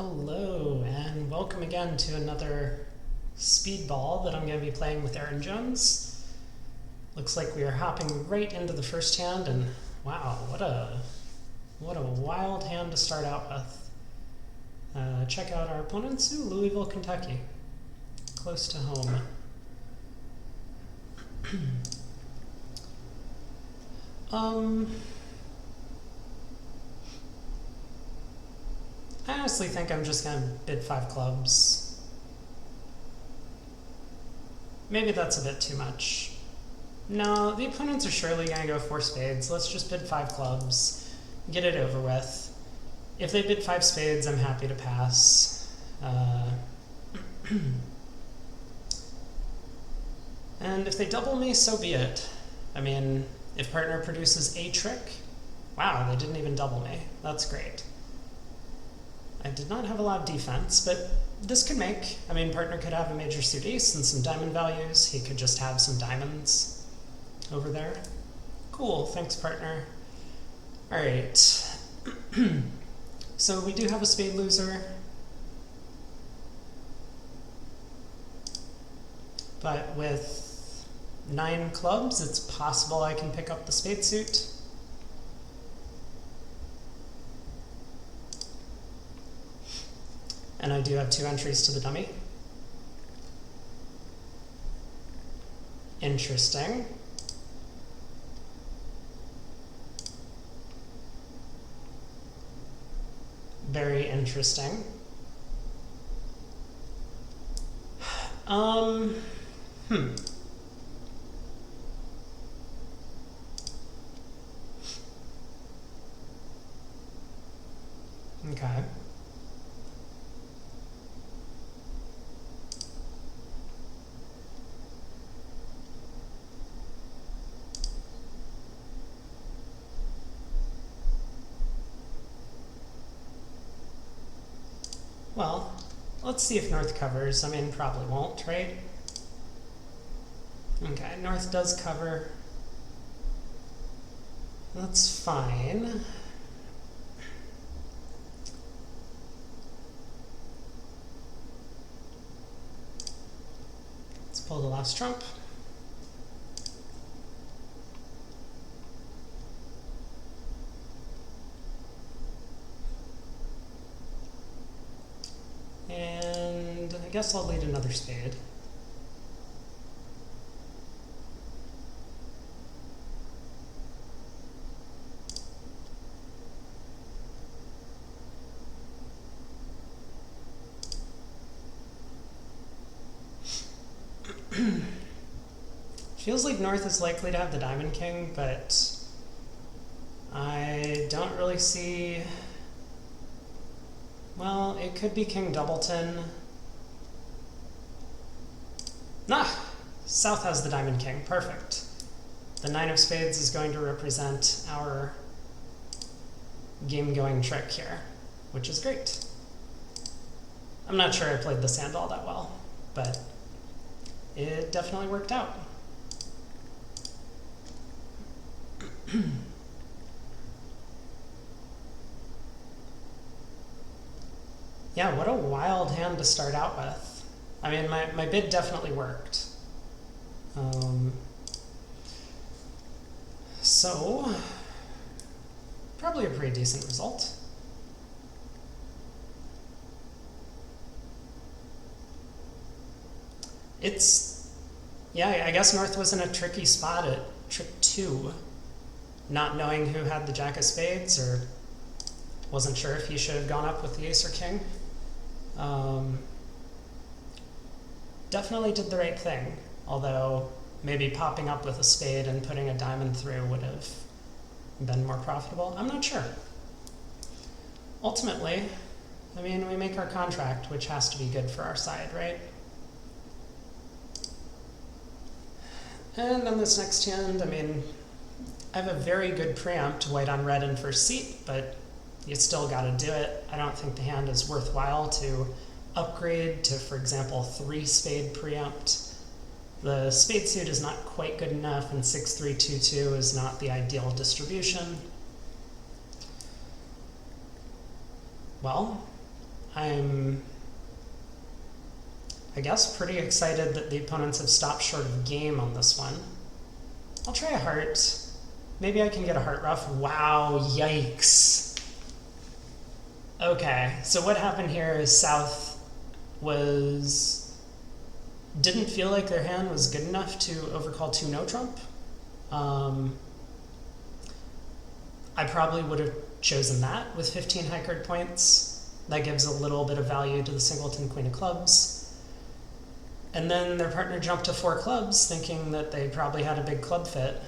Hello, and welcome again to another Speedball that I'm going to be playing with Aaron Jones. Looks like we are hopping right into the first hand, and wow, what a wild hand to start out with. Check out our opponents. Ooh, Louisville, Kentucky. Close to home. I honestly think I'm just going to bid 5 clubs. Maybe that's a bit too much. No, the opponents are surely going to go 4 spades. Let's just bid 5 clubs. Get it over with. If they bid 5 spades, I'm happy to pass. And if they double me, so be it. I mean, if partner produces a trick, wow, they didn't even double me. That's great. I did not have a lot of defense, but this could make. I mean, partner could have a major suit ace and some diamond values. He could just have some diamonds over there. Cool, thanks, partner. All right. So we do have a spade loser. But with 9 clubs, it's possible I can pick up the spade suit. And I do have 2 entries to the dummy. Interesting. Very interesting. Okay. Well, let's see if North covers. I mean, probably won't, right? Okay, North does cover. That's fine. Let's pull the last trump. And I guess I'll lead another spade. Feels like North is likely to have the Diamond King, but I don't really see. Well, it could be King Doubleton. South has the Diamond King. Perfect. The 9 of spades is going to represent our game-going trick here, which is great. I'm not sure I played this hand all that well, but it definitely worked out. Yeah, what a wild hand to start out with. I mean, my bid definitely worked. So, probably a pretty decent result. Yeah, I guess North was in a tricky spot at trick 2, not knowing who had the Jack of spades, or wasn't sure if he should have gone up with the ace or king. Definitely did the right thing, although maybe popping up with a spade and putting a diamond through would have been more profitable. I'm not sure. Ultimately, I mean, we make our contract, which has to be good for our side, right? And on this next hand, I mean, I have a very good preempt, white on red in first seat, but you still got to do it. I don't think the hand is worthwhile to upgrade to, for example, 3 spade preempt. The spade suit is not quite good enough, and 6-3-2-2 is not the ideal distribution. Well, I'm, I guess, pretty excited that the opponents have stopped short of game on this one. I'll try a heart. Maybe I can get a heart ruff. Wow, yikes. Okay, so what happened here is South didn't feel like their hand was good enough to overcall 2 no trump. I probably would have chosen that with 15 high card points. That gives a little bit of value to the singleton queen of clubs. And then their partner jumped to 4 clubs, thinking that they probably had a big club fit.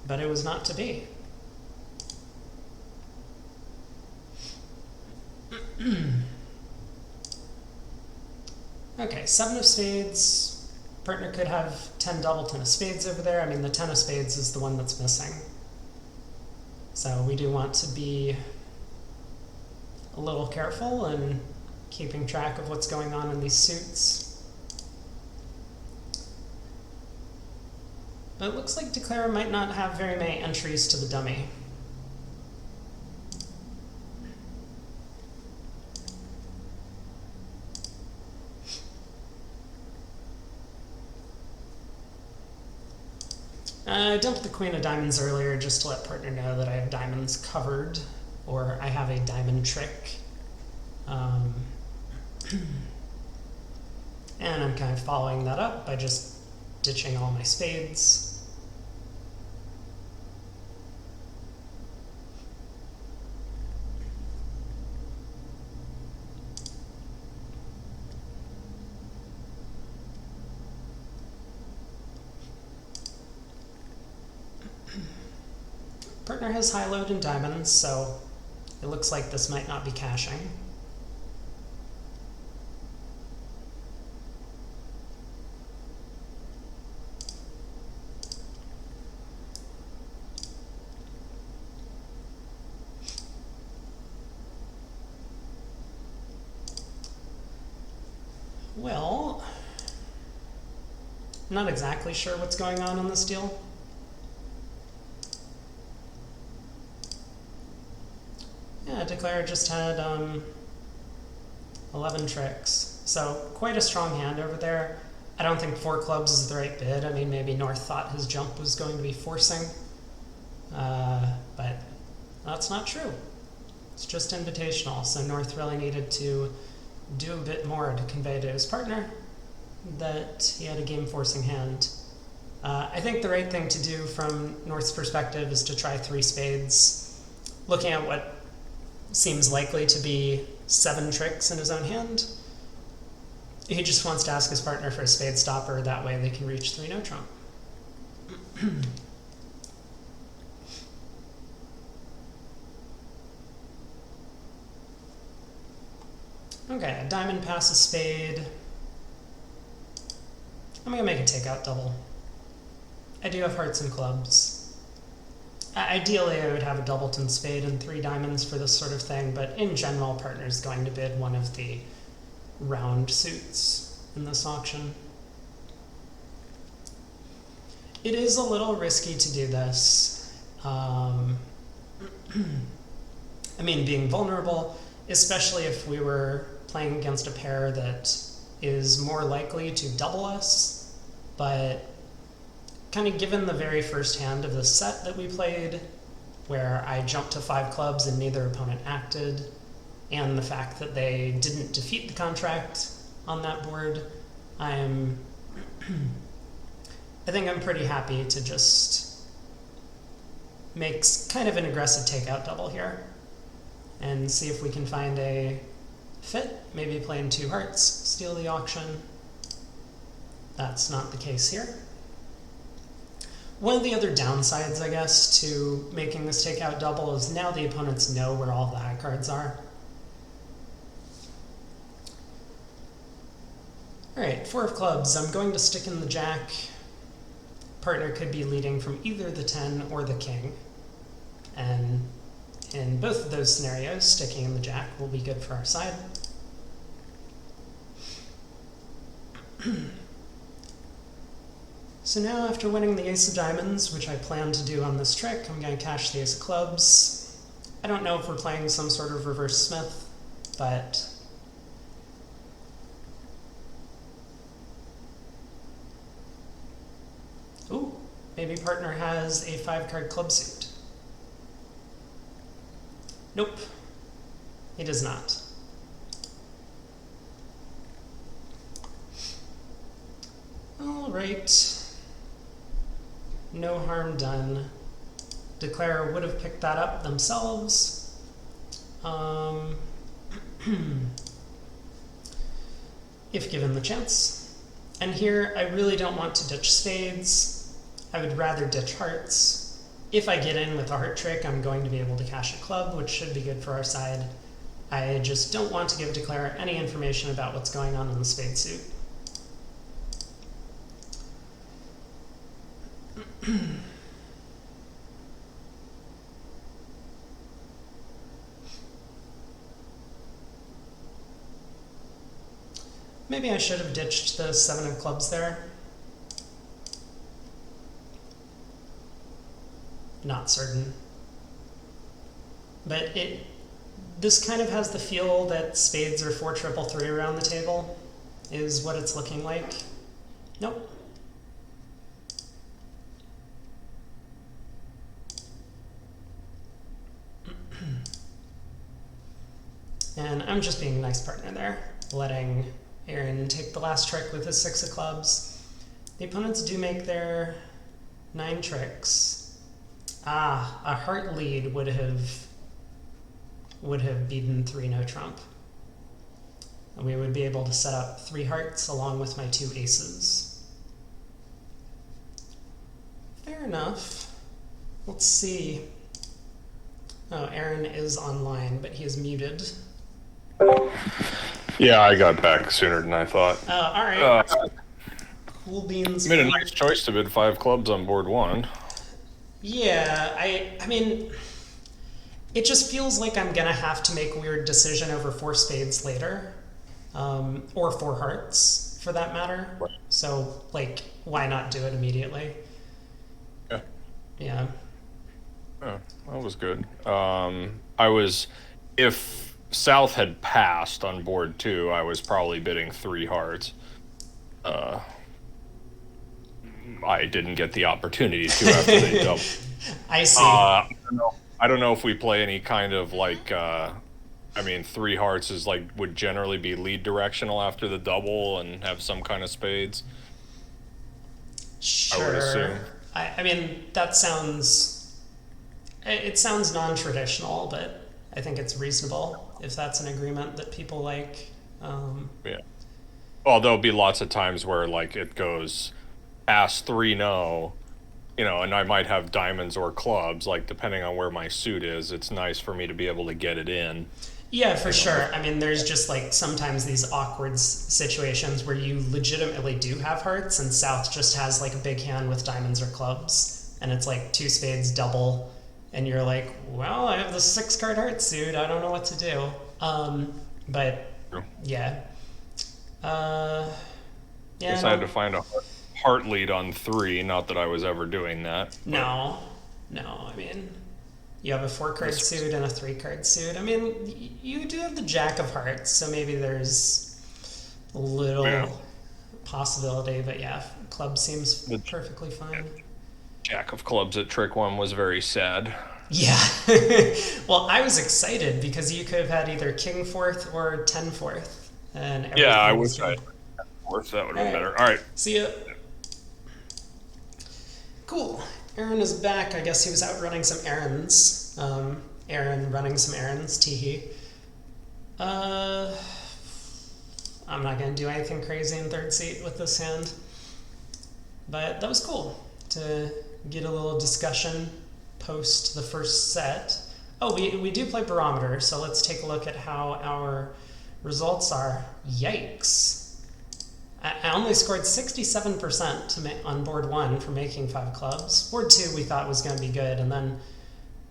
But it was not to be. Okay, 7 of spades. Partner could have 10 double 10 of spades over there. I mean, the 10 of spades is the one that's missing. So we do want to be a little careful in keeping track of what's going on in these suits. But it looks like Declare might not have very many entries to the dummy. I dumped the queen of diamonds earlier just to let partner know that I have diamonds covered, or I have a diamond trick. And I'm kind of following that up by just ditching all my spades. Partner has high load in diamonds, so it looks like this might not be cashing. Well, I'm not exactly sure what's going on in this deal. Yeah, Declare just had 11 tricks, so quite a strong hand over there. I don't think 4 clubs is the right bid. I mean, maybe North thought his jump was going to be forcing, but that's not true. It's just invitational, so North really needed to do a bit more to convey to his partner that he had a game-forcing hand. I think the right thing to do from North's perspective is to try 3 spades, looking at what seems likely to be 7 tricks in his own hand. He just wants to ask his partner for a spade stopper, that way they can reach 3 no trump. Okay, a diamond passes spade. I'm gonna make a takeout double. I do have hearts and clubs. Ideally, I would have a doubleton spade and 3 diamonds for this sort of thing, but in general, partner's going to bid one of the round suits in this auction. It is a little risky to do this. I mean, being vulnerable, especially if we were playing against a pair that is more likely to double us, but kind of given the very first hand of the set that we played, where I jumped to 5 clubs and neither opponent acted, and the fact that they didn't defeat the contract on that board, I think I'm pretty happy to just make kind of an aggressive takeout double here and see if we can find a fit, maybe playing 2 hearts, steal the auction. That's not the case here. One of the other downsides, I guess, to making this takeout double is now the opponents know where all the high cards are. Alright, 4 of clubs. I'm going to stick in the jack. Partner could be leading from either the 10 or the king. And in both of those scenarios, sticking in the jack will be good for our side. So now, after winning the ace of diamonds, which I plan to do on this trick, I'm going to cash the ace of clubs. I don't know if we're playing some sort of reverse smith, but ooh, maybe partner has a 5-card club suit. Nope, he does not. All right. No harm done. Declarer would have picked that up themselves. If given the chance. And here, I really don't want to ditch spades. I would rather ditch hearts. If I get in with a heart trick, I'm going to be able to cash a club, which should be good for our side. I just don't want to give Declarer any information about what's going on in the spade suit. Maybe I should have ditched the 7 of clubs there. Not certain. But this kind of has the feel that spades are 4 triple 3 around the table, is what it's looking like. Nope. And I'm just being a nice partner there, letting Aaron take the last trick with his 6 of clubs. The opponents do make their 9 tricks. Ah, a heart lead would have beaten 3 no trump. And we would be able to set up 3 hearts along with my 2 aces. Fair enough. Let's see. Oh, Aaron is online, but he is muted. Yeah, I got back sooner than I thought. All right. Cool beans. You made a nice choice to bid 5 clubs on board 1. Yeah, I mean, it just feels like I'm gonna have to make a weird decision over 4 spades later, or 4 hearts for that matter. Right. So, like, why not do it immediately? Yeah. Yeah. Oh, that was good. If South had passed on board 2, I was probably bidding 3 hearts. I didn't get the opportunity to after they doubled. I see. I don't know if we play any kind of like. I mean, 3 hearts is like would generally be lead directional after the double and have some kind of spades. Sure. I would assume. I mean, that sounds. It sounds non-traditional, but I think it's reasonable if that's an agreement that people like. Yeah. Well, there'll be lots of times where like it goes past 3 no, and I might have diamonds or clubs, like depending on where my suit is. It's nice for me to be able to get it in. Yeah, for sure. I mean, there's just like sometimes these awkward situations where you legitimately do have hearts and South just has like a big hand with diamonds or clubs and it's like 2 spades double and you're like, well, I have the 6-card heart suit. I don't know what to do. But yeah. I guess I had to find a heart lead on 3, not that I was ever doing that. No, I mean, you have a 4-card suit and a 3-card suit. I mean, you do have the Jack of Hearts, so maybe there's a little possibility, but yeah, club seems perfectly fine. Jack of clubs at trick 1 was very sad. Yeah. Well, I was excited because you could have had either king 4th or 10 4th. And yeah, I wish I had 4th. That would have been better. All right. See ya. Cool. Aaron is back. I guess he was out running some errands. Aaron running some errands, teehee. I'm not going to do anything crazy in 3rd seat with this hand. But that was cool to get a little discussion post the first set. Oh, we do play barometer, so let's take a look at how our results are. Yikes. I only scored 67% on board 1 for making 5 clubs. Board 2 we thought was going to be good, and then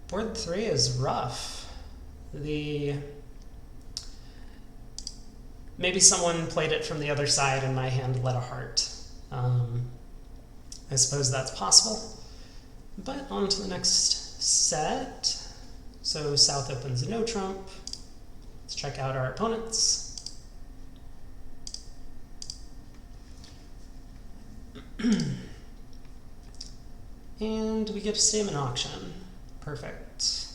board 3 is rough. The maybe someone played it from the other side and my hand led a heart. I suppose that's possible. But on to the next set. So south opens a no trump. Let's check out our opponents. And we get a stamen auction. Perfect.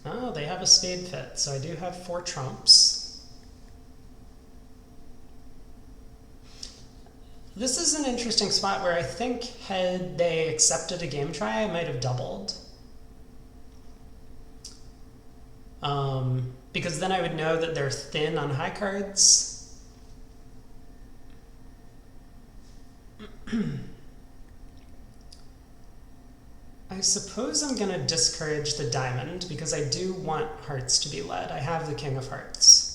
Oh, they have a spade fit, so I do have 4 trumps. This is an interesting spot where I think had they accepted a game try, I might have doubled. Because then I would know that they're thin on high cards. I suppose I'm going to discourage the diamond because I do want hearts to be led. I have the king of hearts.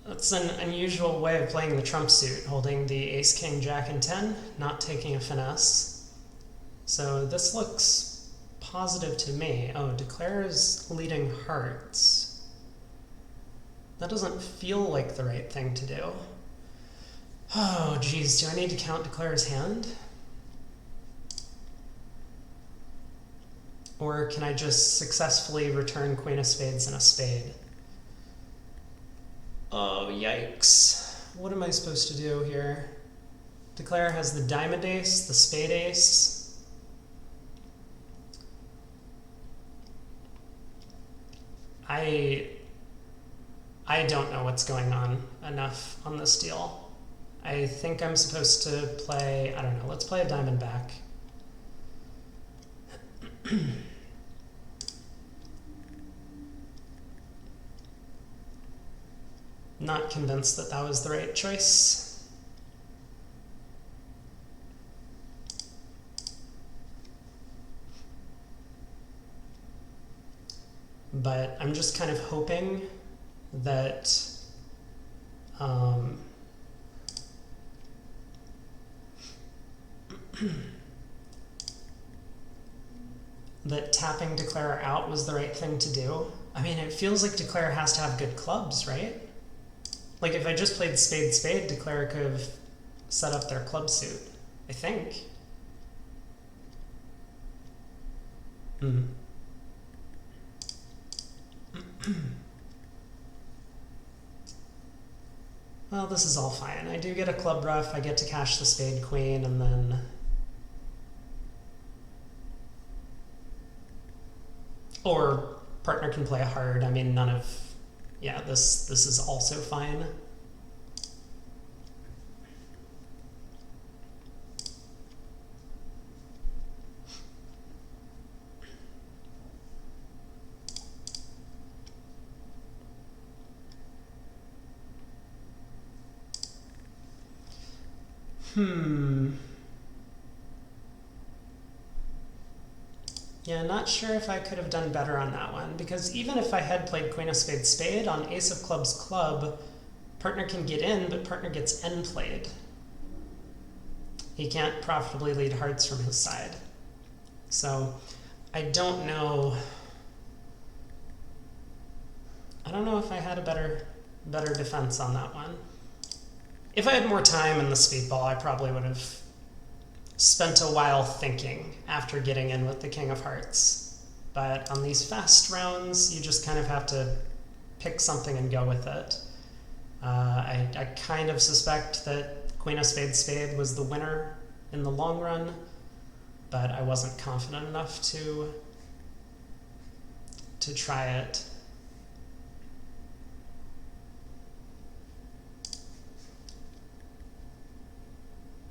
That's an unusual way of playing the trump suit, holding the ace, king, jack, and 10, not taking a finesse. So this looks positive to me. Oh, declare is leading hearts. That doesn't feel like the right thing to do. Oh, geez, do I need to count declare's hand? Or can I just successfully return queen of spades and a spade? Oh, yikes. What am I supposed to do here? Declare has the diamond ace, the spade ace. I don't know what's going on enough on this deal. I think I'm supposed to play, I don't know, let's play a diamond back. Not convinced that that was the right choice. But I'm just kind of hoping that that tapping declare out was the right thing to do. I mean, it feels like declare has to have good clubs, right? Like if I just played spade spade, declare could have set up their club suit, I think. Well, this is all fine. I do get a club ruff, I get to cash the spade queen, and then or partner can play a hard. I mean, none of, yeah, this is also fine. Yeah, not sure if I could have done better on that one, because even if I had played queen of spades spade, on ace of clubs club, partner can get in, but partner gets end played. He can't profitably lead hearts from his side. So I don't know. I don't know if I had a better defense on that one. If I had more time in the speedball, I probably would have spent a while thinking after getting in with the king of hearts. But on these fast rounds, you just kind of have to pick something and go with it. I kind of suspect that queen of spades spade was the winner in the long run, but I wasn't confident enough to try it.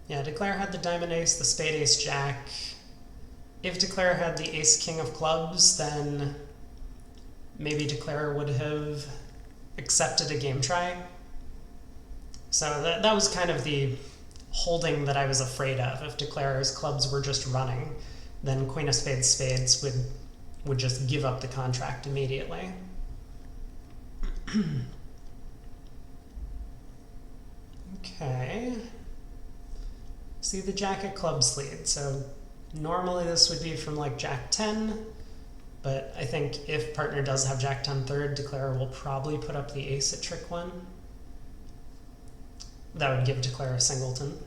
Yeah, declare had the diamond ace, the spade ace jack. If declare had the ace king of clubs, then maybe declare would have accepted a game try. So that was kind of the holding that I was afraid of if declare's clubs were just running. then queen of spades spades would just give up the contract immediately. Okay. See the jack of clubs lead. So normally this would be from like jack 10, but I think if partner does have jack 10 third, declarer will probably put up the ace at trick 1. That would give declarer a singleton.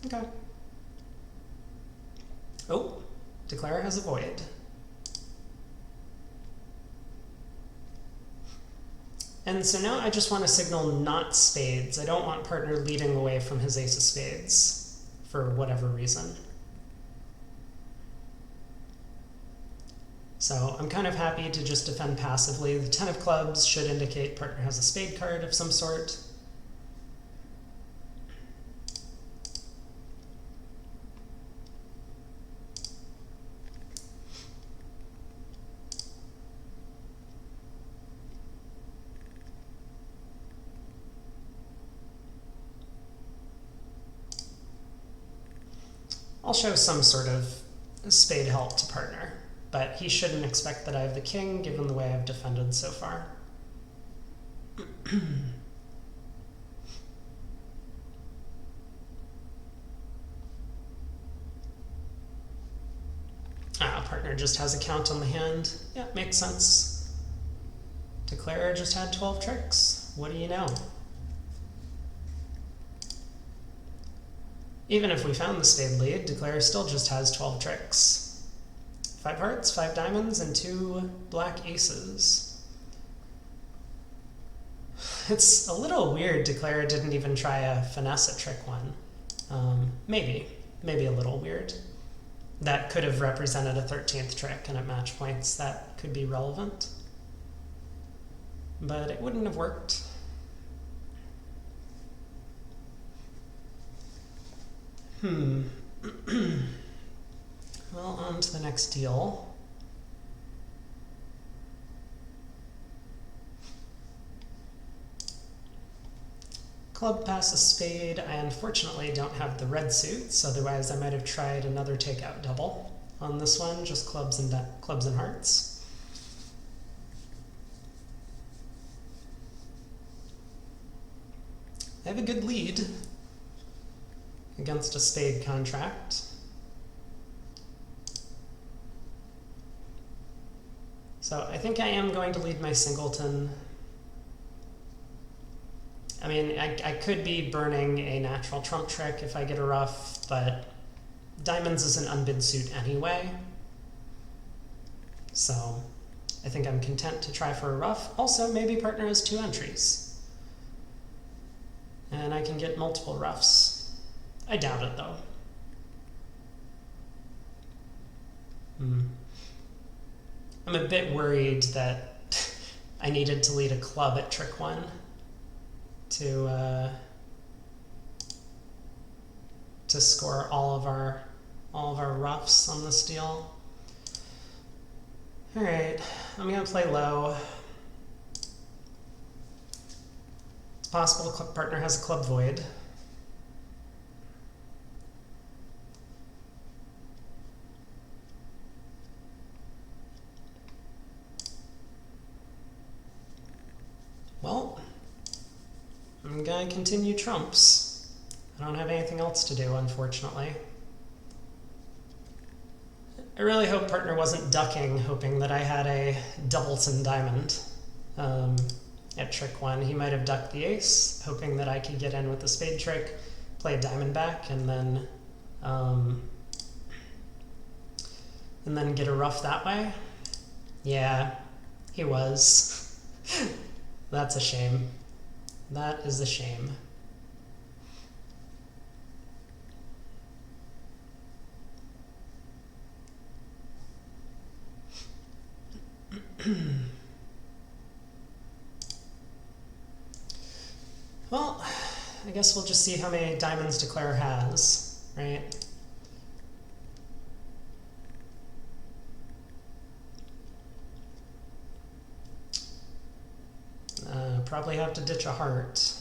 Okay. Oh, declarer has a void. And so now I just want to signal not spades. I don't want partner leading away from his ace of spades for whatever reason. So I'm kind of happy to just defend passively. The 10 of clubs should indicate partner has a spade card of some sort. I'll show some sort of spade help to partner, but he shouldn't expect that I have the king given the way I've defended so far. Partner just has a count on the hand. Yeah, makes sense. Declarer just had 12 tricks. What do you know? Even if we found the spade lead, declarer still just has 12 tricks. 5 hearts, 5 diamonds, and 2 black aces. It's a little weird declarer didn't even try a finesse at trick 1. Maybe a little weird. That could have represented a 13th trick, and at match points that could be relevant. But it wouldn't have worked. Well, on to the next deal. Club passes spade. I unfortunately don't have the red suits, otherwise I might have tried another takeout double on this one, just clubs and hearts. I have a good lead against a spade contract. So I think I am going to lead my singleton. I mean, I could be burning a natural trump trick if I get a ruff, but diamonds is an unbid suit anyway. So I think I'm content to try for a ruff. Also, maybe partner has 2 entries. And I can get multiple ruffs. I doubt it, though. I'm a bit worried that I needed to lead a club at trick 1 to score all of our ruffs on this deal. All right, I'm gonna play low. It's possible partner has a club void. Well, I'm gonna continue trumps. I don't have anything else to do, unfortunately. I really hope partner wasn't ducking, hoping that I had a doubleton diamond at trick 1. He might have ducked the ace, hoping that I could get in with the spade trick, play a diamond back, and then get a ruff that way. Yeah, he was. That's a shame. That is a shame. Well, I guess we'll just see how many diamonds declarer has, right? Probably have to ditch a heart.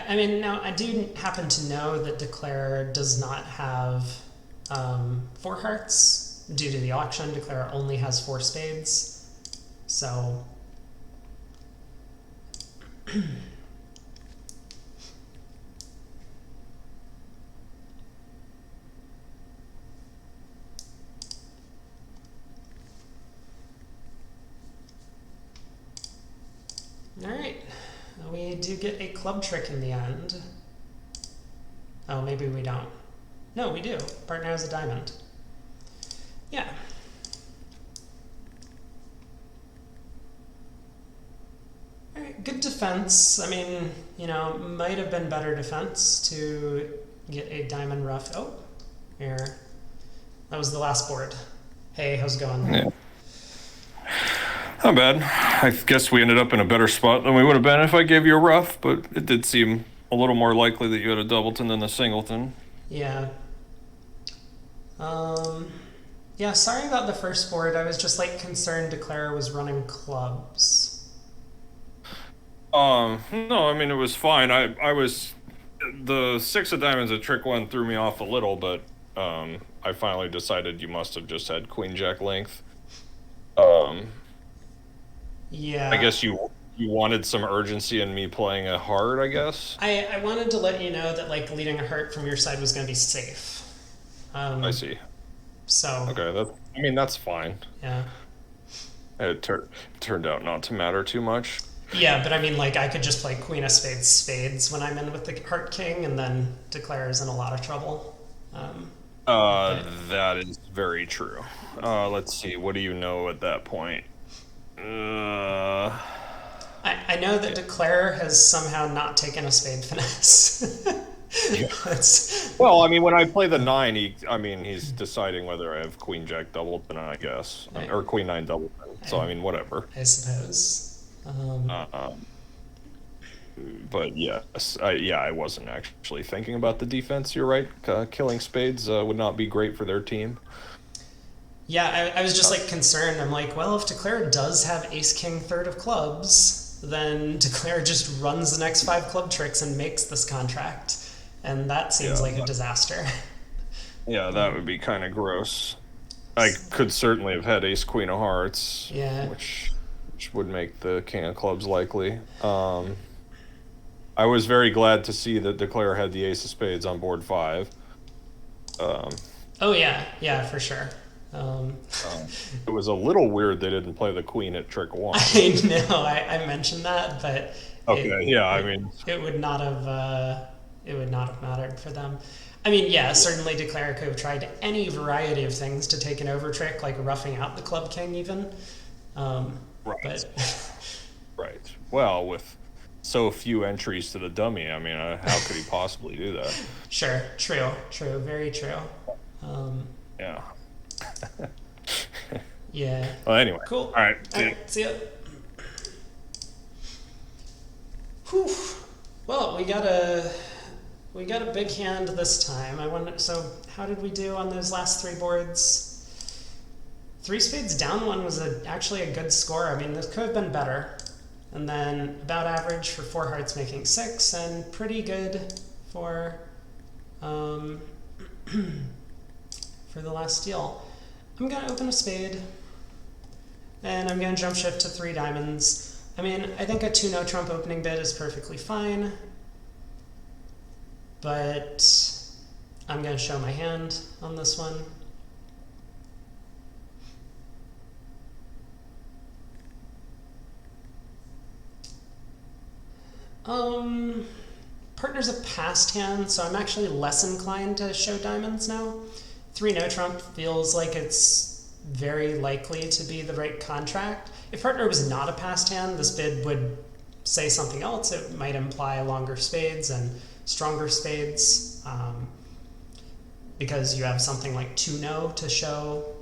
I mean, now I do happen to know that Declare does not have four hearts due to the auction. Declare only has four spades, so. Alright, we do get a club trick in the end. Oh, maybe we don't. No, we do. Partner has a diamond. Yeah. Alright, good defense. I mean, you know, might have been better defense to get a diamond rough. Oh, here. That was the last board. Hey, how's it going? Yeah. Not bad. I guess we ended up in a better spot than we would have been if I gave you a rough, but it did seem a little more likely that you had a doubleton than a singleton. Yeah. Yeah, sorry about the first board. I was just like concerned Declare was running clubs. No, I mean, it was fine. I was, the six of diamonds at trick one threw me off a little, but, I finally decided you must have just had queen jack length. Yeah. I guess you wanted some urgency in me playing a heart, I guess. I wanted to let you know that like leading a heart from your side was going to be safe. I see. So. Okay, I mean, that's fine. Yeah. It turned out not to matter too much. Yeah, but I mean, like, I could just play Queen of Spades, Spades when I'm in with the Heart King, and then Declare is in a lot of trouble. That is very true. Let's see, what do you know at that point? I know that Declare has somehow not taken a spade finesse. Yeah. Well, I mean, when I play the 9, he's deciding whether I have Queen Jack doubleton, I guess, Right. or Queen 9 doubleton. So I mean, whatever. I suppose. But yes, I wasn't actually thinking about the defense. You're right. Killing spades would not be great for their team. Yeah, I was just like concerned. I'm like, well, if Declare does have Ace King third of clubs, then Declare just runs the next 5 club tricks and makes this contract, and that seems like a disaster. Yeah, that would be kind of gross. I could certainly have had Ace Queen of Hearts, Yeah. which would make the King of Clubs likely. I was very glad to see that Declare had the Ace of Spades on board 5. Oh yeah, for sure. It was a little weird they didn't play the Queen at trick 1. I know. I mentioned that, but Okay, I mean, it would not have mattered for them. I mean, yeah, certainly Declare could have tried any variety of things to take an over trick, like roughing out the Club King even. right. But Right. Well, with so few entries to the dummy, I mean, how could he possibly do that? sure, true, very true. Yeah. Yeah. Well, anyway. Cool. All right. See ya. Whew. Well, we got a big hand this time. So how did we do on those last 3 boards? 3 spades down one was actually a good score. I mean, this could have been better. And then about average for 4 hearts making 6, and pretty good for for the last steal. I'm gonna open a spade, and I'm gonna jump shift to 3 diamonds. I mean, I think a 2-no trump opening bid is perfectly fine, but I'm gonna show my hand on this one. Partner's a passed hand, so I'm actually less inclined to show diamonds now. 3 no trump feels like it's very likely to be the right contract. If partner was not a passed hand, this bid would say something else. It might imply longer spades and stronger spades, because you have something like 2 no to show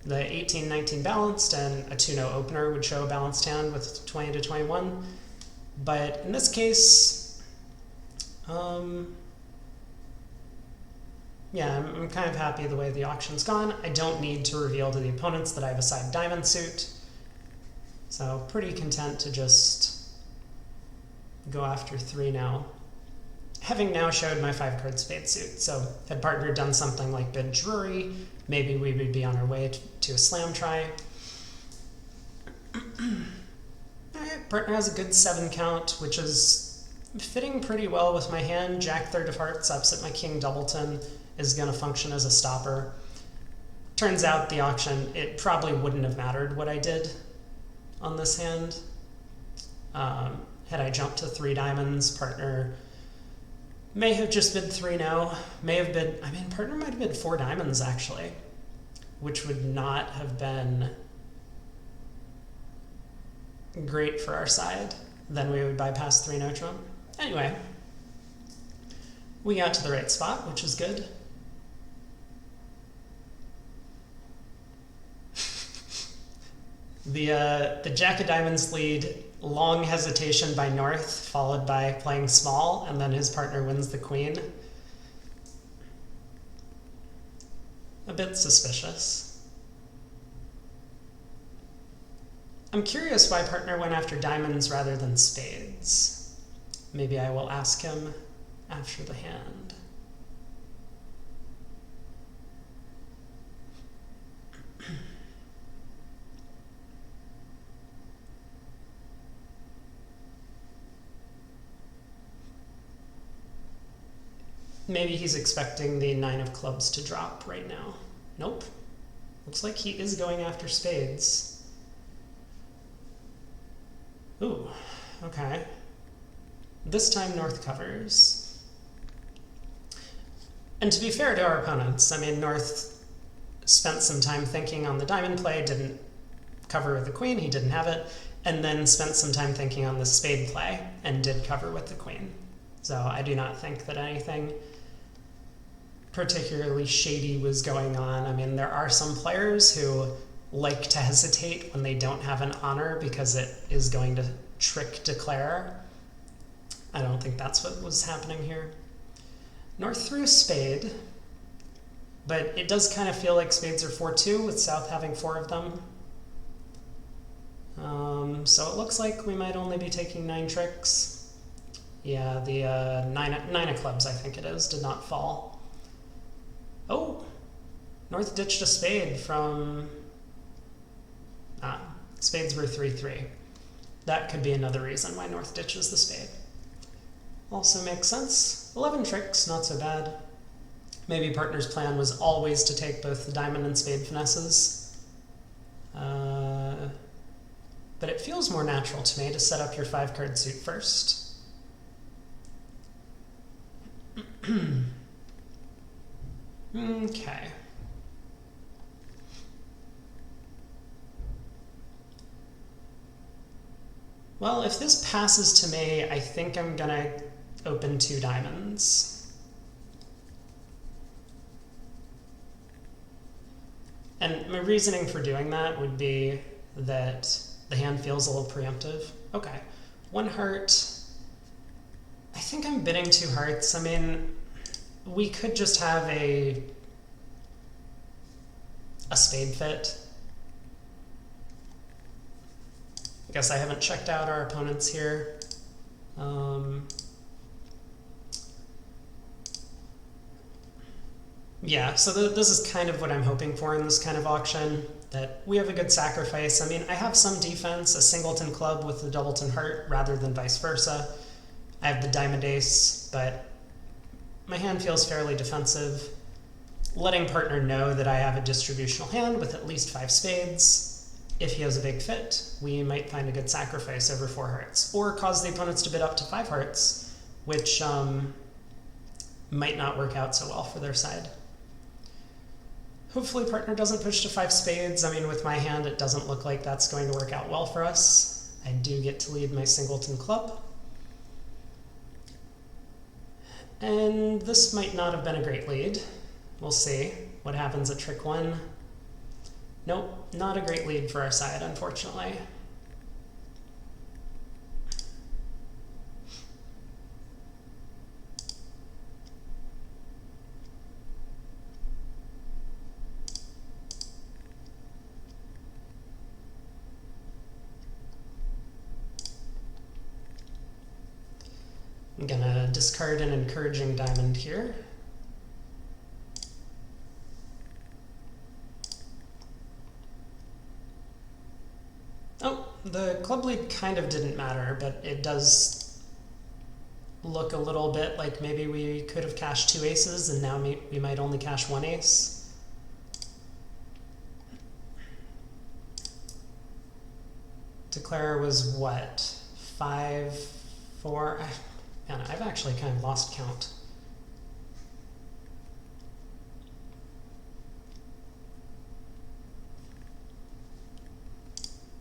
the 18-19 balanced, and a 2 no opener would show a balanced hand with 20 to 21. But in this case, yeah, I'm kind of happy the way the auction's gone. I don't need to reveal to the opponents that I have a side diamond suit, so pretty content to just go after 3 now. having now showed my 5-card spade suit. So had partner done something like bid Drury, maybe we would be on our way to a slam try. Alright, partner has a good 7 count, which is fitting pretty well with my hand. Jack third of hearts upset my king doubleton is going to function as a stopper. Turns out the auction, it probably wouldn't have mattered what I did on this hand. Had I jumped to 3 diamonds, partner may have just bid 3-no, may have bid, I mean, partner might have bid 4 diamonds actually, which would not have been great for our side. Then we would bypass 3-no trump. Anyway, we got to the right spot, which is good. The Jack of Diamonds lead, long hesitation by North, followed by playing small, and then his partner wins the queen. A bit suspicious. I'm curious why partner went after diamonds rather than spades. Maybe I will ask him after the hand. Maybe he's expecting the 9 of clubs to drop right now. Nope. Looks like he is going after spades. Ooh, okay. This time North covers. And to be fair to our opponents, I mean, North spent some time thinking on the diamond play, didn't cover with the queen, he didn't have it, and then spent some time thinking on the spade play and did cover with the queen. So I do not think that anything particularly shady was going on. I mean, there are some players who like to hesitate when they don't have an honor because it is going to trick declare. I don't think that's what was happening here. North threw a spade, but it does kind of feel like spades are 4-2 with South having 4 of them. So it looks like we might only be taking 9 tricks. Yeah, the 9 of clubs, I think it is, did not fall. Oh, North ditched a spade from, spades were 3-3. That could be another reason why North ditches the spade. Also makes sense. 11 tricks, not so bad. Maybe partner's plan was always to take both the diamond and spade finesses. But it feels more natural to me to set up your 5-card suit first. Okay. Well, if this passes to me, I think I'm gonna open 2 diamonds. And my reasoning for doing that would be that the hand feels a little preemptive. Okay, 1 heart. I think I'm bidding 2 hearts. I mean, we could just have a spade fit. I guess I haven't checked out our opponents here. Yeah, so this is kind of what I'm hoping for in this kind of auction, that we have a good sacrifice. I mean, I have some defense, a singleton club with the doubleton heart rather than vice versa. I have the diamond ace, but my hand feels fairly defensive. Letting partner know that I have a distributional hand with at least 5 spades. If he has a big fit, we might find a good sacrifice over 4 hearts, or cause the opponents to bid up to 5 hearts, which might not work out so well for their side. Hopefully partner doesn't push to 5 spades. I mean, with my hand, it doesn't look like that's going to work out well for us. I do get to lead my singleton club. And this might not have been a great lead. We'll see what happens at trick 1. Nope, not a great lead for our side, unfortunately. I'm gonna discard an encouraging diamond here. Oh, the club lead kind of didn't matter, but it does look a little bit like maybe we could have cashed 2 aces and now we might only cash 1 ace. Declare was what? 5, 4? Man, I've actually kind of lost count.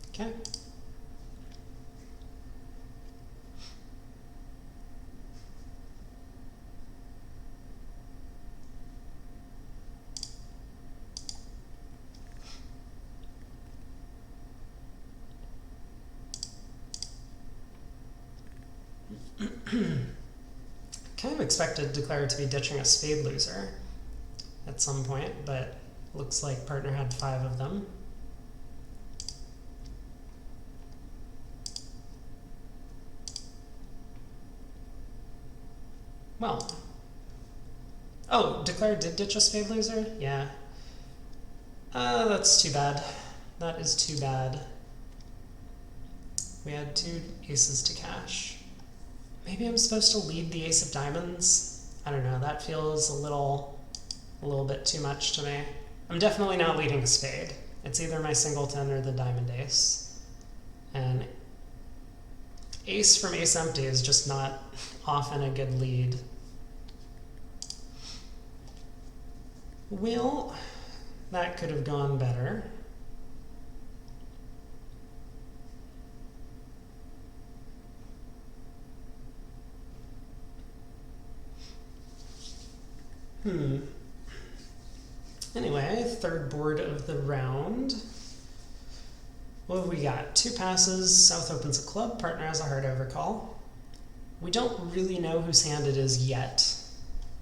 Okay. Kind of expected Declare to be ditching a spade loser at some point, but looks like partner had 5 of them. Well, oh, Declare did ditch a spade loser? Yeah. That's too bad. That is too bad. We had 2 aces to cash. Maybe I'm supposed to lead the ace of diamonds? I don't know, that feels a little bit too much to me. I'm definitely not leading a spade. It's either my singleton or the diamond ace. And ace from ace empty is just not often a good lead. Well, that could have gone better. Anyway, third board of the round. What have we got? 2 passes, South opens a club, partner has a hard overcall. We don't really know whose hand it is yet.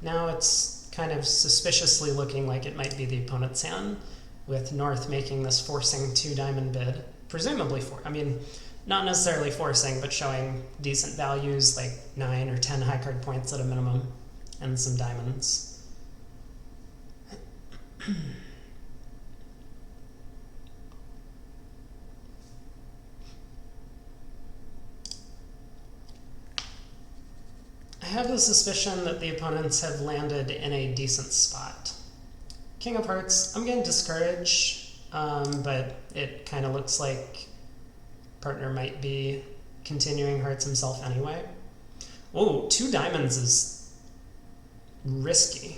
Now it's kind of suspiciously looking like it might be the opponent's hand, with North making this forcing 2 diamond bid. Presumably not necessarily forcing, but showing decent values like 9 or 10 high card points at a minimum, and some diamonds. I have the suspicion that the opponents have landed in a decent spot. King of Hearts, I'm going to discourage, but it kind of looks like partner might be continuing hearts himself anyway. Oh, 2 diamonds is risky.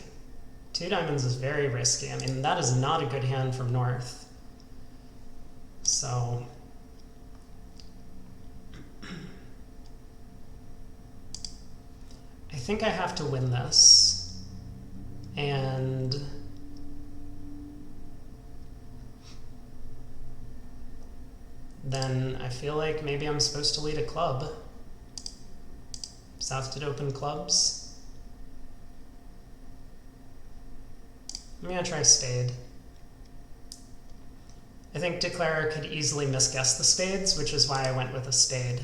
2 diamonds is very risky. I mean, that is not a good hand from North. So I think I have to win this. And then I feel like maybe I'm supposed to lead a club. South did open clubs. I'm gonna try spade. I think Declare could easily misguess the spades, which is why I went with a spade.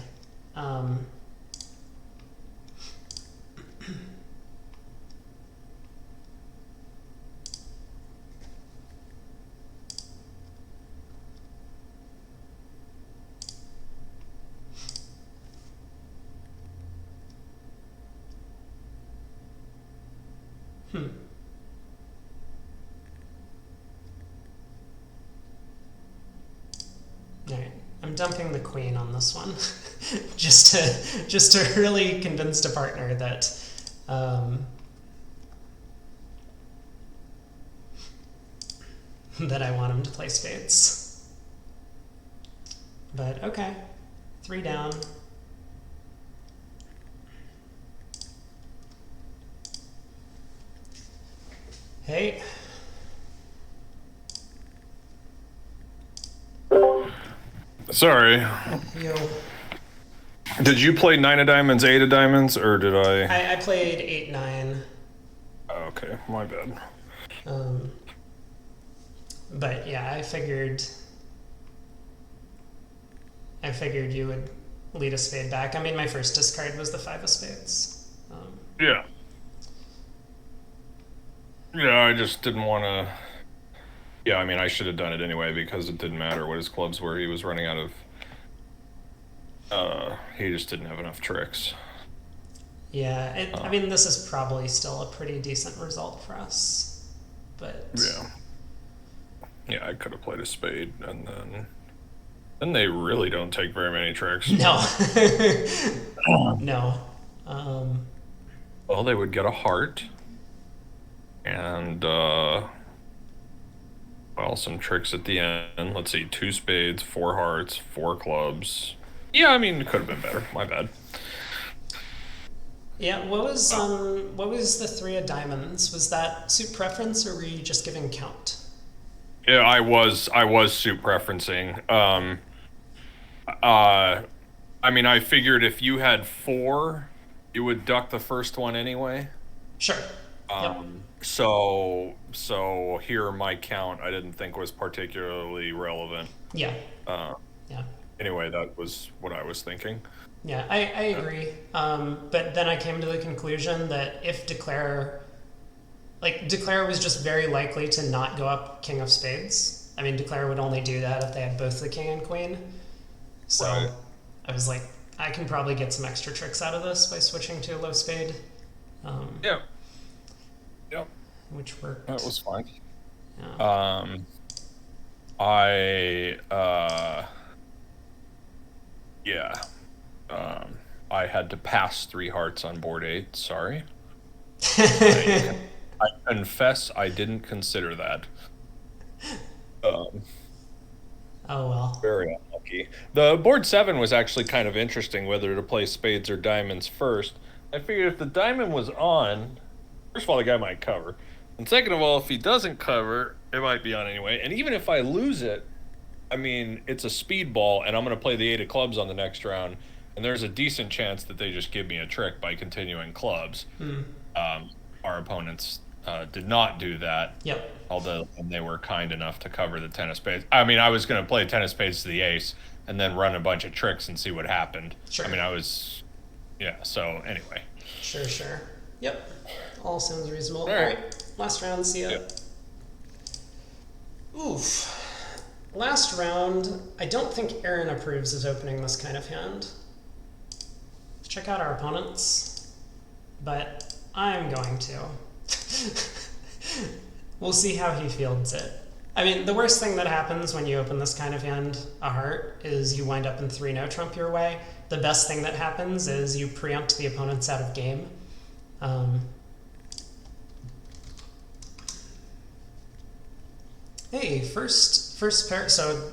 Alright, I'm dumping the queen on this one, just to really convince a partner that that I want him to play spades. But okay, 3 down. Hey. Sorry. Yo. Did you play 9 of diamonds, 8 of diamonds, or did I? I played 8-9. Oh, okay, my bad. But yeah, I figured you would lead a spade back. I mean, my first discard was the 5 of spades. Yeah. Yeah, I just didn't want to. Yeah, I mean, I should have done it anyway because it didn't matter what his clubs were. He was running out of. He just didn't have enough tricks. Yeah, I mean, this is probably still a pretty decent result for us, but Yeah. Yeah, I could have played a spade, and then they really don't take very many tricks. no, no. Um, Well, they would get a heart, and well, some tricks at the end. Let's see, 2 spades, 4 hearts, 4 clubs. Yeah, I mean, it could have been better. My bad. yeah, what was the 3 of diamonds? Was that suit preference, or were you just giving count? Yeah, I was suit preferencing. Uh, I mean, I figured if you had 4, you would duck the first one anyway. Sure. Yep. So here my count I didn't think was particularly relevant. Yeah. Uh, Yeah. anyway, that was what I was thinking. Yeah, I agree. But then I came to the conclusion that if Declare was just very likely to not go up King of Spades. I mean, Declare would only do that if they had both the King and Queen. So Right. I was like, I can probably get some extra tricks out of this by switching to a low spade, Yeah. Yep. which worked. That was fine. Yeah. I yeah. I had to pass 3 hearts on board 8. Sorry. I confess I didn't consider that. Um, Oh well. very unlucky. The board 7 was actually kind of interesting whether to play spades or diamonds first. I figured if the diamond was on, first of all, the guy might cover. And second of all, if he doesn't cover, it might be on anyway. And even if I lose it, I mean, it's a speedball, and I'm going to play the 8 of clubs on the next round. And there's a decent chance that they just give me a trick by continuing clubs. Our opponents did not do that, Yep. although they were kind enough to cover the 10 of spades. I mean, I was going to play 10 of spades to the ace and then run a bunch of tricks and see what happened. Sure. I mean, yeah, so anyway. Sure. Yep. All sounds reasonable. All right. Last round, see ya. Yep. Oof. Last round, I don't think Aaron approves of opening this kind of hand. Let's check out our opponents, but I'm going to. We'll see how he fields it. I mean, the worst thing that happens when you open this kind of hand, a heart, is you wind up in 3-no trump your way. The best thing that happens is you preempt the opponents out of game. Hey, first pair. So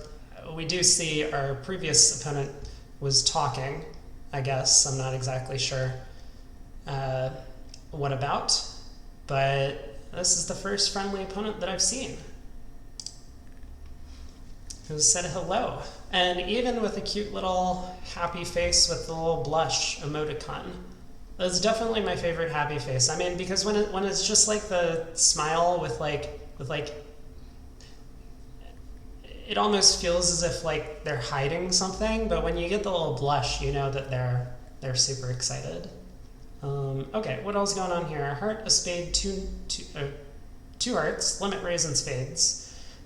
we do see our previous opponent was talking, I guess. I'm not exactly sure what about, but this is the first friendly opponent that I've seen who said hello. And even with a cute little happy face with the little blush emoticon. That's definitely my favorite happy face. I mean, because when it's just like the smile with like it almost feels as if like they're hiding something, but when you get the little blush, you know that they're super excited. Okay, what else is going on here? A heart, a spade, two hearts, limit raise and spades.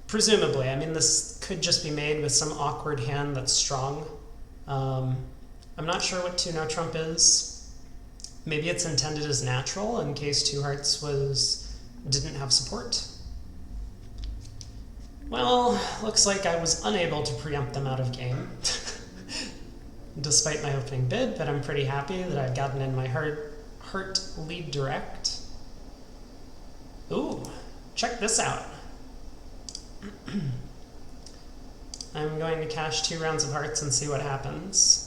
Presumably, I mean, this could just be made with some awkward hand that's strong. I'm not sure what 2-no trump is. Maybe it's intended as natural in case 2 hearts didn't have support. Well, looks like I was unable to preempt them out of game, despite my opening bid, but I'm pretty happy that I've gotten in my heart lead direct. Ooh, check this out. I'm going to cash 2 rounds of hearts and see what happens.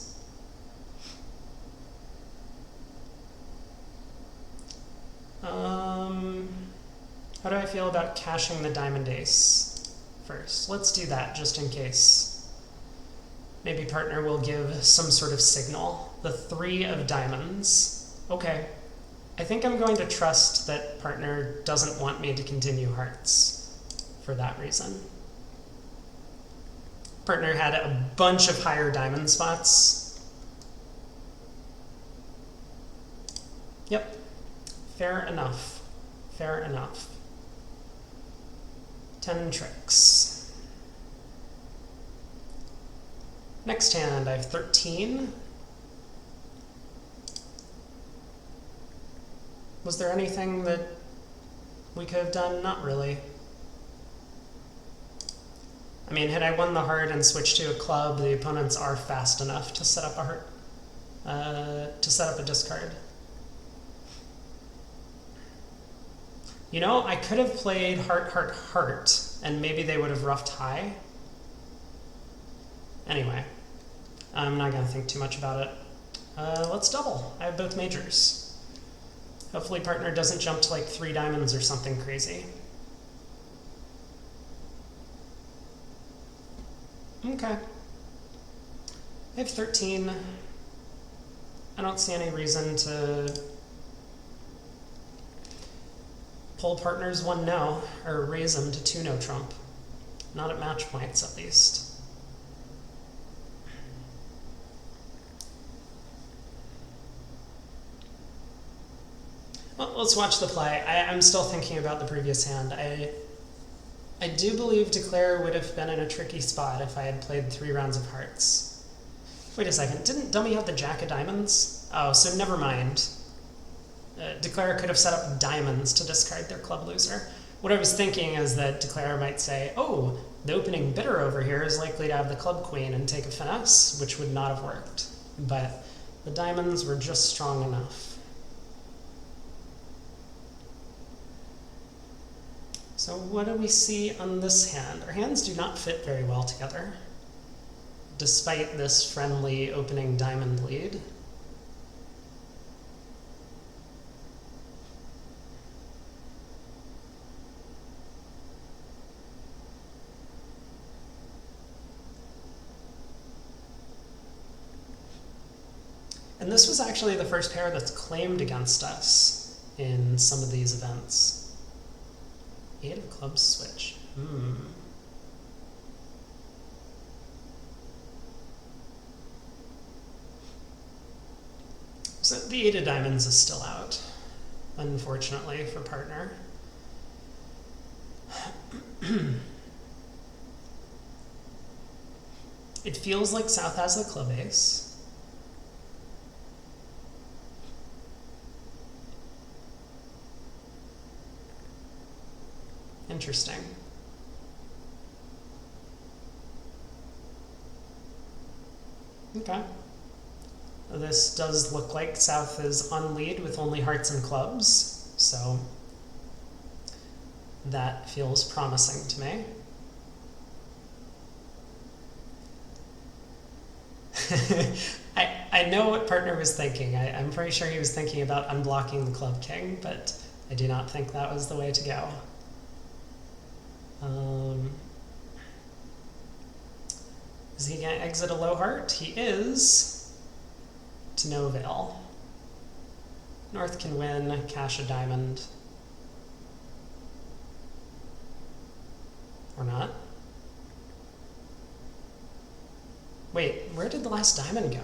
How do I feel about cashing the diamond ace first? Let's do that just in case. Maybe partner will give some sort of signal. The 3 of diamonds. Okay. I think I'm going to trust that partner doesn't want me to continue hearts for that reason. Partner had a bunch of higher diamond spots. Yep. Fair enough. Fair enough. 10 tricks. Next hand, I have 13. Was there anything that we could have done? Not really. I mean, had I won the heart and switched to a club, the opponents are fast enough to set up a heart, to set up a discard. You know, I could have played heart, heart, heart, and maybe they would have roughed high. Anyway, I'm not going to think too much about it. Let's double. I have both majors. Hopefully partner doesn't jump to like 3 diamonds or something crazy. Okay. I have 13. I don't see any reason to pull partners 1 no, or raise them to 2 no trump. Not at match points, at least. Well, let's watch the play. I'm still thinking about the previous hand. I do believe Declare would have been in a tricky spot if I had played 3 rounds of hearts. Wait a second, didn't Dummy have the Jack of Diamonds? Oh, so never mind. Declare could have set up diamonds to discard their club loser. What I was thinking is that Declare might say, oh, the opening bidder over here is likely to have the club queen and take a finesse, which would not have worked. But the diamonds were just strong enough. So what do we see on this hand? Our hands do not fit very well together, despite this friendly opening diamond lead. And this was actually the first pair that's claimed against us in some of these events. 8 of clubs switch. So the 8 of diamonds is still out, unfortunately, for partner. It feels like South has the club ace. Interesting. Okay. This does look like South is on lead with only hearts and clubs, so that feels promising to me. I know what partner was thinking. I'm pretty sure he was thinking about unblocking the club king, but I do not think that was the way to go. Is he going to exit a low heart? He is. To no avail. North can win, cash a diamond. Or not. Wait, where did the last diamond go?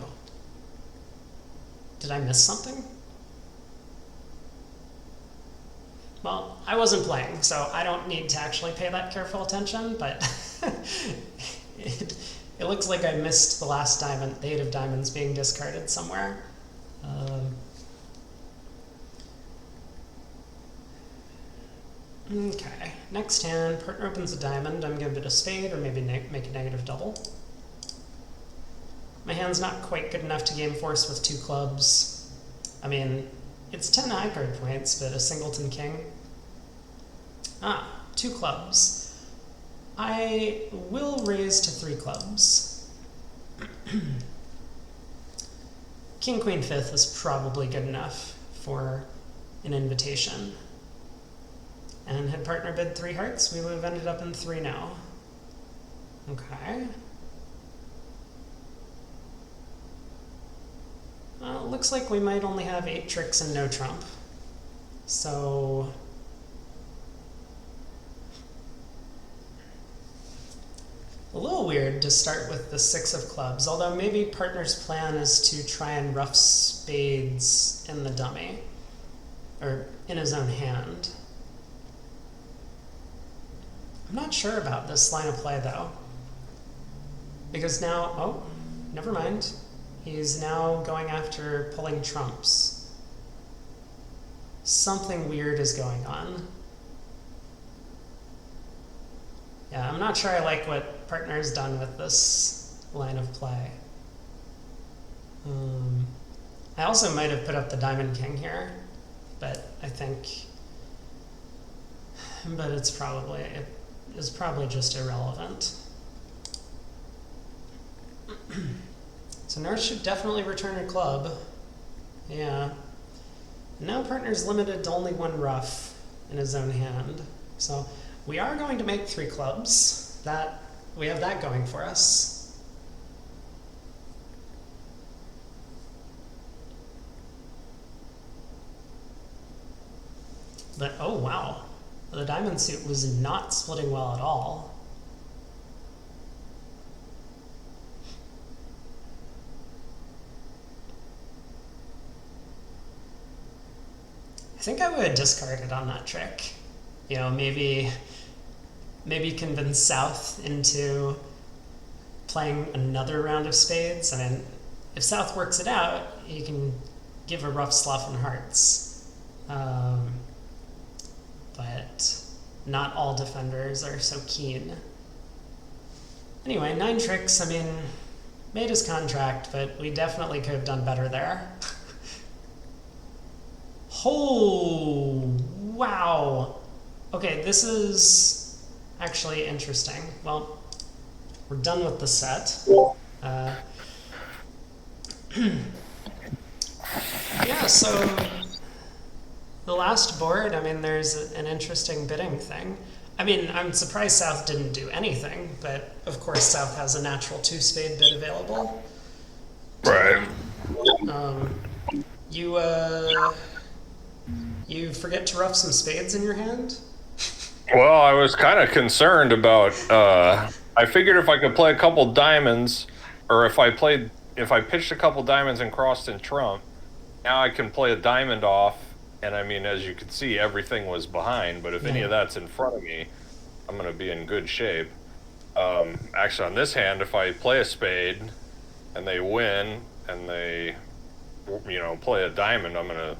Did I miss something? Well, I wasn't playing, so I don't need to actually pay that careful attention, but it looks like I missed the last diamond, the 8 of diamonds being discarded somewhere. Okay, next hand, partner opens a diamond. I'm going to bid a spade or maybe make a negative double. My hand's not quite good enough to game force with 2 clubs. I mean, it's 10 high card points, but a singleton king. 2 clubs. I will raise to 3 clubs. King, queen, 5th is probably good enough for an invitation. And had partner bid 3 hearts, we would have ended up in 3 now. Okay. Well, it looks like we might only have 8 tricks and no trump. So a little weird to start with the 6 of clubs, although maybe partner's plan is to try and rough spades in the dummy. or in his own hand. I'm not sure about this line of play though. Because now, oh, never mind. He's now going after pulling trumps. Something weird is going on. Yeah, I'm not sure I like what partner's done with this line of play. I also might have put up the Diamond King here, but it's probably just irrelevant. So North should definitely return a club. Yeah. Now partner's limited to only one ruff in his own hand. So we are going to make 3 clubs. We have that going for us. But oh wow, the diamond suit was not splitting well at all. I think I would have discarded on that trick. You know, maybe convince South into playing another round of spades. I mean, if South works it out, he can give a rough slough and hearts. But not all defenders are so keen. Anyway, 9 tricks, I mean, made his contract, but we definitely could have done better there. Oh, wow. Okay, this is actually interesting. Well, we're done with the set. Yeah, so the last board, I mean, there's an interesting bidding thing. I mean, I'm surprised South didn't do anything, but of course South has a natural 2-spade bid available. Right. You forget to ruff some spades in your hand? Well, I was kind of concerned about. I figured if I could play a couple diamonds, or if I pitched a couple diamonds and crossed in trump, now I can play a diamond off. And I mean, as you can see, everything was behind. But if any of that's in front of me, I'm going to be in good shape. Actually, on this hand, if I play a spade and they win and they, play a diamond, I'm going to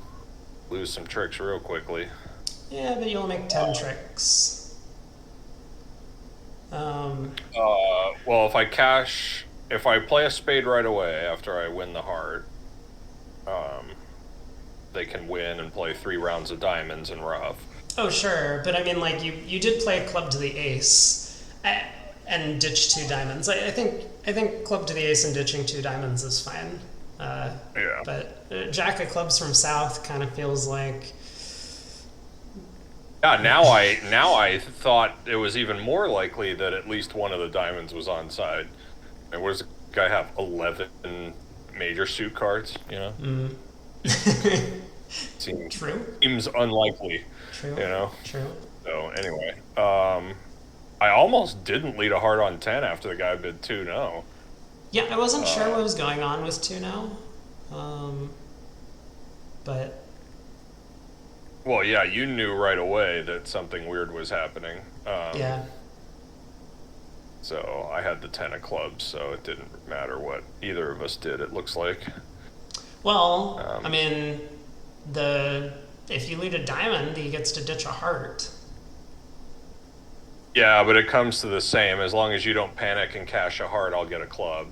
lose some tricks real quickly. Yeah, but you'll make 10 tricks. Well, if I play a spade right away after I win the heart, they can win and play 3 rounds of diamonds and rough. Oh, sure, but I mean, like, you did play a club to the ace and ditch 2 diamonds. I think club to the ace and ditching 2 diamonds is fine. Yeah. But jack of clubs from South kind of feels like. Yeah. Now I thought it was even more likely that at least one of the diamonds was onside. And what does the guy have? 11 major suit cards. You know. Seems unlikely. True. You know. True. So anyway, I almost didn't lead a heart on 10 after the guy bid 2-0. Yeah, I wasn't sure what was going on with 2-0. But. Well, yeah, you knew right away that something weird was happening. Yeah. So I had the 10 of clubs, so it didn't matter what either of us did, it looks like. Well, I mean, if you lead a diamond, he gets to ditch a heart. Yeah, but it comes to the same. As long as you don't panic and cash a heart, I'll get a club.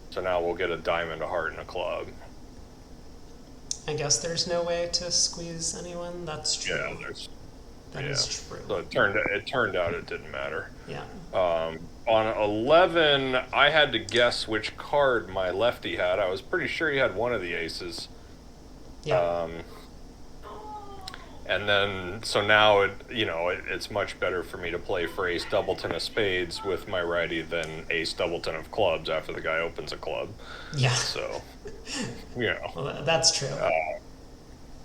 So now we'll get a diamond, a heart, and a club. I guess there's no way to squeeze anyone. That's true. Yeah, that is true. So it turned out it didn't matter. Yeah. On 11, I had to guess which card my lefty had. I was pretty sure he had one of the aces. Yeah. And then, so now it's much better for me to play for ace doubleton of spades with my righty than ace doubleton of clubs after the guy opens a club. Yeah. So, Well, that's true.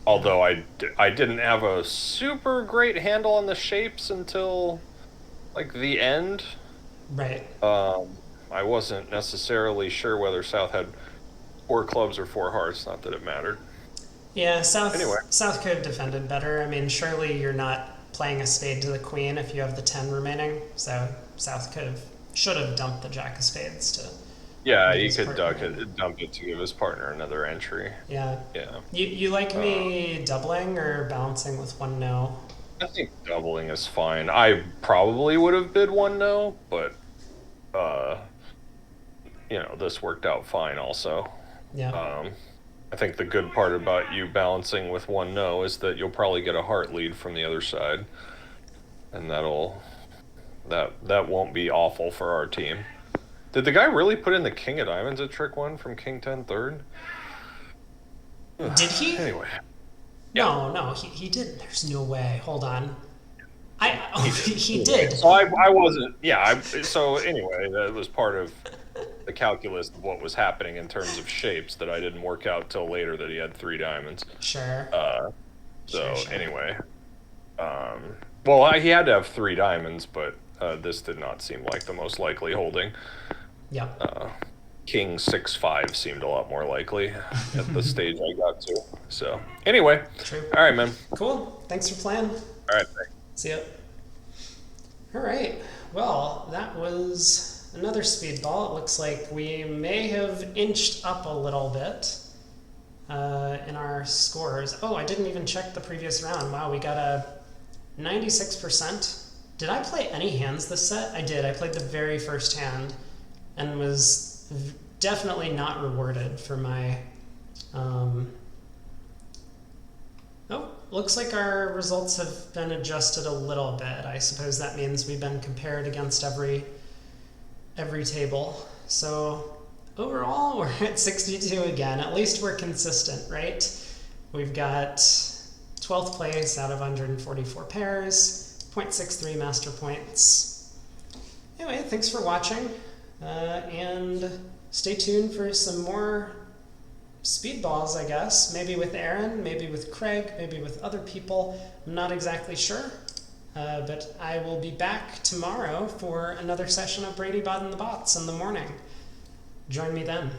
Although I didn't have a super great handle on the shapes until, like, the end. Right. I wasn't necessarily sure whether South had 4 clubs or 4 hearts, not that it mattered. Yeah, Anyway, South could have defended better. I mean, surely you're not playing a spade to the queen if you have the 10 remaining. So South should have dumped the jack of spades to yeah, get he his could partner in. dump it to give his partner another entry. Yeah. Yeah. You like Uh, me doubling or balancing with one no? I think doubling is fine. I probably would have bid one no, but uh, this worked out fine also. Yeah. I think the good part about you balancing with one no is that you'll probably get a heart lead from the other side, and that won't be awful for our team. Did the guy really put in the king of diamonds at trick one from king 10 third? Did he? Anyway, No, he didn't. There's no way. Hold on. He anyway, did. so I wasn't. Yeah. So anyway, that was part of the calculus of what was happening in terms of shapes that I didn't work out till later that he had 3 diamonds. Sure. So Sure. anyway, well, he had to have 3 diamonds, but this did not seem like the most likely holding. Yep. King 6-5 seemed a lot more likely at the stage I got to. So anyway, True. all right, man. Cool. Thanks for playing. All right, thanks. See ya. All right. Well, that was another speedball. It looks like we may have inched up a little bit in our scores. Oh, I didn't even check the previous round. Wow, we got a 96%. Did I play any hands this set? I did. I played the very first hand and was definitely not rewarded for my... Oh, looks like our results have been adjusted a little bit. I suppose that means we've been compared against every table. So overall, we're at 62 again. At least we're consistent, right? We've got 12th place out of 144 pairs, 0.63 master points. Anyway, thanks for watching, and stay tuned for some more speedballs, I guess. Maybe with Aaron, maybe with Craig, maybe with other people. I'm not exactly sure. But I will be back tomorrow for another session of Brady Bot and the Bots in the morning. Join me then.